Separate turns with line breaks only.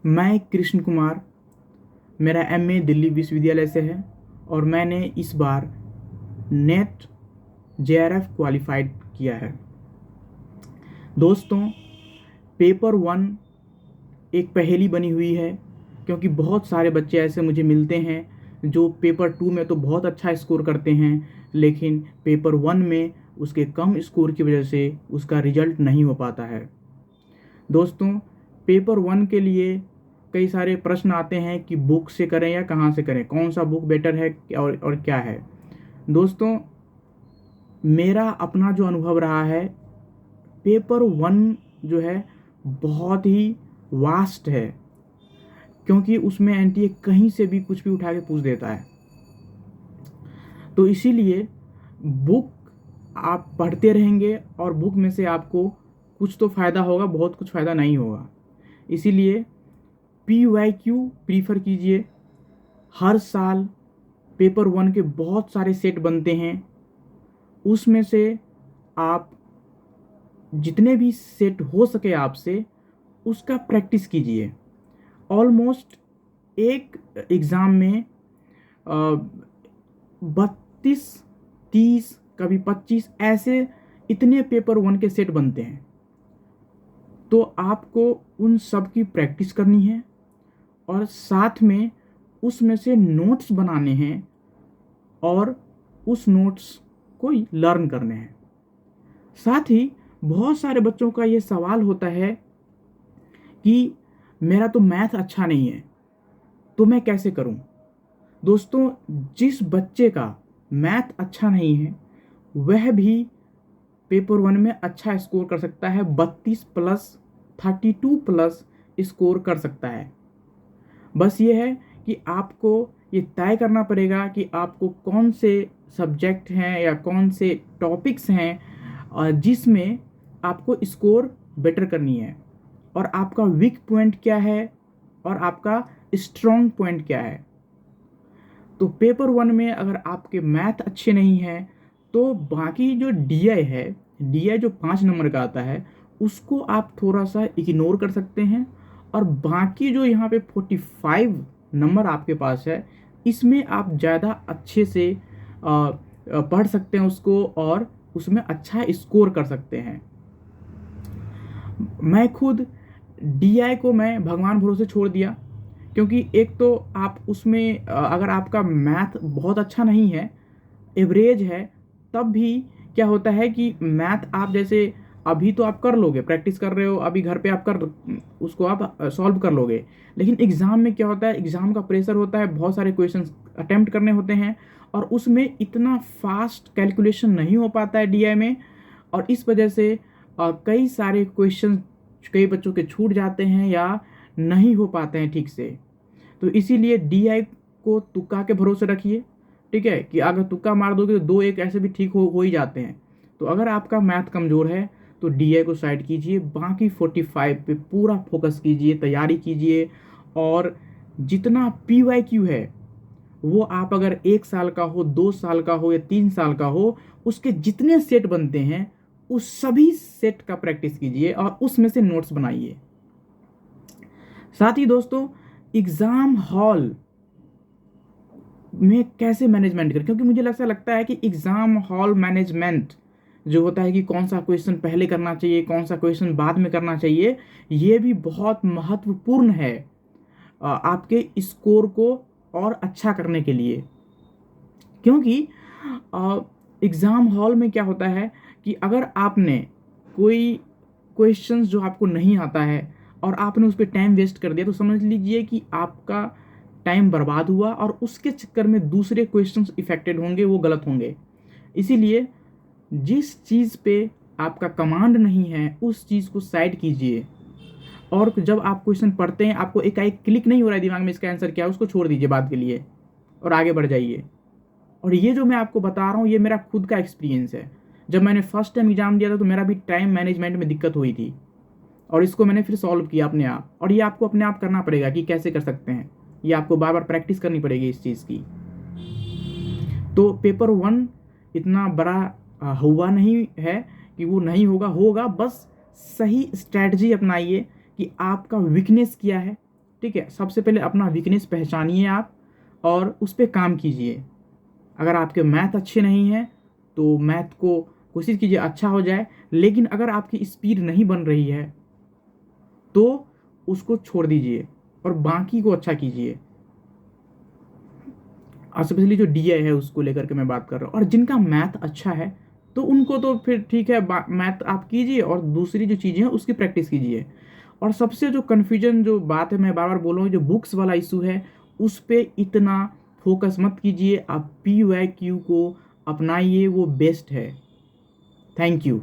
मैं कृष्ण कुमार, मेरा एमए दिल्ली विश्वविद्यालय से है और मैंने इस बार नेट जेआरएफ क्वालिफाइड किया है। दोस्तों, पेपर 1 एक पहेली बनी हुई है, क्योंकि बहुत सारे बच्चे ऐसे मुझे मिलते हैं जो पेपर 2 में तो बहुत अच्छा स्कोर करते हैं, लेकिन पेपर 1 में उसके कम स्कोर की वजह से उसका रिजल्ट नहीं हो पाता है। दोस्तों, पेपर 1 के लिए कई सारे प्रश्न आते हैं कि बुक से करें या कहाँ से करें, कौन सा बुक बेटर है और क्या है। दोस्तों, मेरा अपना जो अनुभव रहा है, पेपर 1 जो है बहुत ही वास्ट है, क्योंकि उसमें एनटीए कहीं से भी कुछ भी उठा के पूछ देता है। तो इसीलिए बुक आप पढ़ते रहेंगे और बुक में से आपको कुछ तो फ़ायदा होगा, बहुत कुछ फ़ायदा नहीं होगा। इसीलिए PYQ प्रीफर कीजिए। हर साल पेपर 1 के बहुत सारे सेट बनते हैं, उसमें से आप जितने भी सेट हो सके आपसे उसका प्रैक्टिस कीजिए। ऑलमोस्ट एक एग्ज़ाम में 32, 30, कभी 25 ऐसे इतने पेपर 1 के सेट बनते हैं। तो आपको उन सब की प्रैक्टिस करनी है और साथ में उसमें से नोट्स बनाने हैं और उस नोट्स को लर्न करने हैं। साथ ही बहुत सारे बच्चों का ये सवाल होता है कि मेरा तो मैथ अच्छा नहीं है, तो मैं कैसे करूं। दोस्तों, जिस बच्चे का मैथ अच्छा नहीं है वह भी पेपर 1 में अच्छा स्कोर कर सकता है, 32 प्लस 32 प्लस स्कोर कर सकता है। बस ये है कि आपको ये तय करना पड़ेगा कि आपको कौन से सब्जेक्ट हैं या कौन से टॉपिक्स हैं जिसमें आपको स्कोर बेटर करनी है, और आपका वीक पॉइंट क्या है और आपका स्ट्रॉन्ग पॉइंट क्या है। तो पेपर 1 में अगर आपके मैथ अच्छे नहीं हैं तो बाकी जो डीआई है, डीआई जो 5 नंबर का आता है उसको आप थोड़ा सा इग्नोर कर सकते हैं, और बाकी जो यहाँ पे 45 नंबर आपके पास है इसमें आप ज़्यादा अच्छे से पढ़ सकते हैं उसको और उसमें अच्छा स्कोर कर सकते हैं। मैं खुद डीआई को मैं भगवान भरोसे छोड़ दिया, क्योंकि एक तो आप उसमें अगर आपका मैथ बहुत अच्छा नहीं है, एवरेज है, तब भी क्या होता है कि मैथ आप जैसे अभी तो आप कर लोगे, प्रैक्टिस कर रहे हो अभी घर पे आप कर उसको आप सॉल्व कर लोगे, लेकिन एग्ज़ाम में क्या होता है, एग्ज़ाम का प्रेशर होता है, बहुत सारे क्वेश्चन अटेम्प्ट करने होते हैं और उसमें इतना फास्ट कैलकुलेशन नहीं हो पाता है डीआई में, और इस वजह से कई सारे क्वेश्चन कई बच्चों के छूट जाते हैं या नहीं हो पाते हैं ठीक से। तो इसीलिए डीआई को तुक्का के भरोसे रखिए, ठीक है, कि अगर तुक्का मार दोगे तो 2-1 ऐसे भी ठीक हो ही जाते हैं। तो अगर आपका मैथ कमज़ोर है तो डीआई को साइड कीजिए, बाकी 45 पे पूरा फोकस कीजिए, तैयारी कीजिए, और जितना PYQ है वो आप अगर 1 साल का हो, 2 साल का हो या 3 साल का हो, उसके जितने सेट बनते हैं उस सभी सेट का प्रैक्टिस कीजिए और उसमें से नोट्स बनाइए। साथ ही दोस्तों, एग्ज़ाम हॉल में कैसे मैनेजमेंट करें, क्योंकि मुझे ऐसा लगता है कि एग्ज़ाम हॉल मैनेजमेंट जो होता है कि कौन सा क्वेश्चन पहले करना चाहिए, कौन सा क्वेश्चन बाद में करना चाहिए, ये भी बहुत महत्वपूर्ण है आपके स्कोर को और अच्छा करने के लिए। क्योंकि एग्ज़ाम हॉल में क्या होता है कि अगर आपने कोई क्वेश्चंस जो आपको नहीं आता है और आपने उस पर टाइम वेस्ट कर दिया, तो समझ लीजिए कि आपका टाइम बर्बाद हुआ और उसके चक्कर में दूसरे क्वेश्चंस इफेक्टेड होंगे, वो गलत होंगे। इसीलिए जिस चीज़ पे आपका कमांड नहीं है उस चीज़ को साइड कीजिए, और जब आप क्वेश्चन पढ़ते हैं आपको एकाएक क्लिक नहीं हो रहा है दिमाग में इसका आंसर क्या है, उसको छोड़ दीजिए बाद के लिए और आगे बढ़ जाइए। और ये जो मैं आपको बता रहा हूँ ये मेरा खुद का एक्सपीरियंस है। जब मैंने फर्स्ट टाइम एग्ज़ाम दिया था तो मेरा भी टाइम मैनेजमेंट में दिक्कत हुई थी, और इसको मैंने फिर सॉल्व किया अपने आप, और ये आपको अपने आप करना पड़ेगा कि कैसे कर सकते हैं, ये आपको बार बार प्रैक्टिस करनी पड़ेगी इस चीज़ की। तो पेपर 1 इतना बड़ा हुआ नहीं है कि वो नहीं होगा, बस सही स्ट्रैटेजी अपनाइए कि आपका वीकनेस क्या है ठीक है, सबसे पहले अपना वीकनेस पहचानिए आप और उस पर काम कीजिए। अगर आपके मैथ अच्छे नहीं हैं तो मैथ को कोशिश कीजिए अच्छा हो जाए, लेकिन अगर आपकी स्पीड नहीं बन रही है तो उसको छोड़ दीजिए और बाकी को अच्छा कीजिए। स्पेशली जो डीआई है उसको लेकर के मैं बात कर रहा हूँ। और जिनका मैथ अच्छा है तो उनको तो फिर ठीक है, मैथ आप कीजिए और दूसरी जो चीज़ें हैं उसकी प्रैक्टिस कीजिए। और सबसे जो कन्फ्यूजन जो बात है, मैं बार बार बोल रहा हूँ, जो बुक्स वाला इशू है उस पर इतना फोकस मत कीजिए, आप PYQ को अपनाइए, वो बेस्ट है। Thank you.